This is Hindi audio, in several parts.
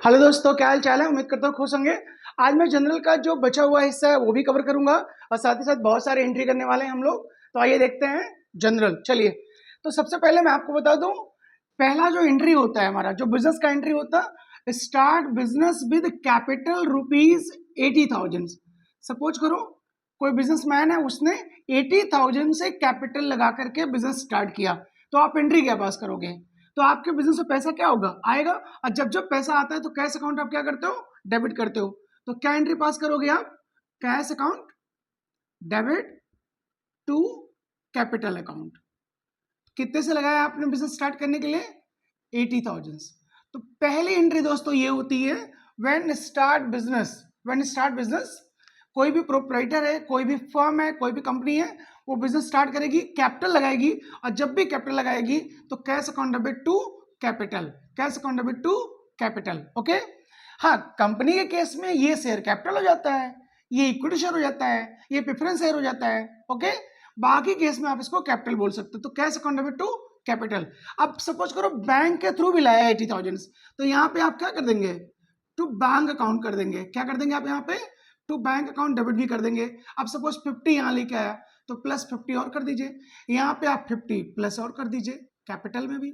हेलो दोस्तों, क्या हाल चाल है। उम्मीद करता हूँ खुश होंगे। आज मैं जनरल का जो बचा हुआ हिस्सा है वो भी कवर करूंगा और साथ ही साथ बहुत सारे एंट्री करने वाले हैं हम लोग। तो आइए देखते हैं जनरल। चलिए, तो सबसे पहले मैं आपको बता दूं, पहला जो एंट्री होता है हमारा, जो बिजनेस का एंट्री होता है, start business with capital rupees 80,000। Suppose करो कोई बिजनेसमैन है, उसने 80,000 से कैपिटल लगा करके बिजनेस स्टार्ट किया, तो आप एंट्री क्या पास करोगे? तो आपके बिजनेस में पैसा क्या होगा, आएगा। और जब जब पैसा आता है तो कैश अकाउंट आप क्या करते हो, डेबिट करते हो। तो क्या एंट्री पास करोगे आप? Cash account debit to capital account. कितने से लगाया आपने बिजनेस स्टार्ट करने के लिए? 80,000। तो पहली एंट्री दोस्तों ये होती है when start business. When start business, कोई भी प्रोप्राइटर है, कोई भी फर्म है, कोई भी कंपनी है, वो बिजनेस स्टार्ट करेगी, कैपिटल लगाएगी, और जब भी कैपिटल लगाएगी तो cash account debit to capital, cash account debit to capital. Okay. हाँ, कंपनी के केस में ये शेयर कैपिटल हो जाता है, ये इक्विटी शेयर हो जाता है, ये प्रेफरेंस शेयर हो जाता है। ओके। बाकी केस में आप इसको कैपिटल बोल सकते हो। तो cash account debit to capital. अब सपोज करो बैंक के थ्रू भी लाया 80,000, तो यहाँ पे आप क्या कर देंगे? टू बैंक अकाउंट कर देंगे। क्या कर देंगे आप यहाँ पे? टू बैंक अकाउंट डेबिट भी कर देंगे। अब सपोज 50 यहाँ लेके आया, तो प्लस 50 और कर दीजिए। यहाँ पे आप 50 प्लस और कर दीजिए कैपिटल में भी।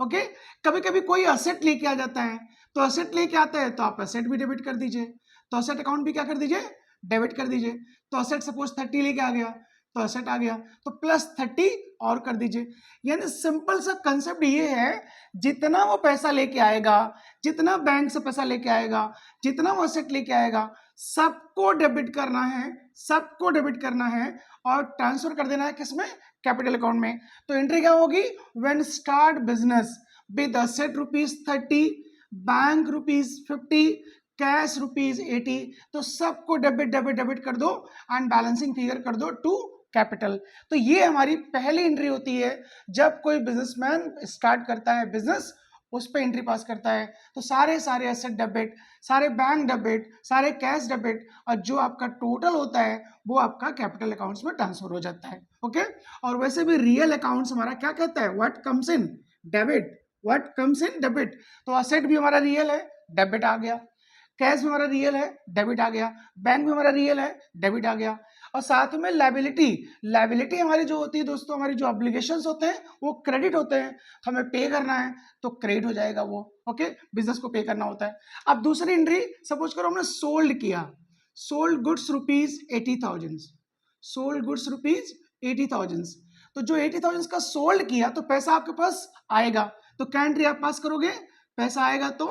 ओके। कभी कभी कोई असेट लेके आ जाता है, तो असेट लेके आता है तो आप असेट भी डेबिट कर दीजिए। तो असेट अकाउंट भी क्या कर दीजिए? डेबिट कर दीजिए। तो असेट सपोज 30 लेके आ गया, तो असेट आ गया, तो प्लस 30 और कर दीजिए। यानी सिंपल सा कंसेप्ट ये है, जितना वो पैसा लेके आएगा, जितना बैंक से पैसा लेके आएगा, जितना वो असेट लेके आएगा, सबको डेबिट करना है, सबको डेबिट करना है और ट्रांसफर कर देना है किसमें? कैपिटल अकाउंट में। तो एंट्री क्या होगी? When start business with asset rupees 30, bank rupees 50, cash rupees 80, तो सबको डेबिट डेबिट डेबिट कर दो एंड बैलेंसिंग फिगर कर दो टू कैपिटल। तो ये हमारी पहली एंट्री होती है जब कोई बिजनेसमैन स्टार्ट करता है बिजनेस, उस पर एंट्री पास करता है। तो सारे सारे एसेट डेबिट, सारे बैंक डेबिट, सारे कैश डेबिट, और जो आपका टोटल होता है वो आपका कैपिटल अकाउंट्स में ट्रांसफर हो जाता है। ओके। और वैसे भी रियल अकाउंट्स हमारा क्या कहता है? What comes in debit, what comes in debit. तो असेट भी हमारा रियल है, डेबिट आ गया। कैश भी हमारा रियल है, डेबिट आ गया। बैंक भी हमारा रियल है, डेबिट आ गया। और साथ में लायबिलिटी, लायबिलिटी हमारी जो होती है दोस्तों, हमारी जो ऑब्लिगेशंस होते हैं वो क्रेडिट होते हैं। तो हमें पे करना है तो क्रेडिट हो जाएगा वो। ओके। बिजनेस को पे करना होता है। अब दूसरी एंट्री, सपोज करो हमने सोल्ड किया, sold goods rupees 80,000, sold goods rupees 80,000। तो जो 80,000 का सोल्ड किया तो पैसा आपके पास आएगा। तो क्या एंट्री आप पास करोगे? पैसा आएगा तो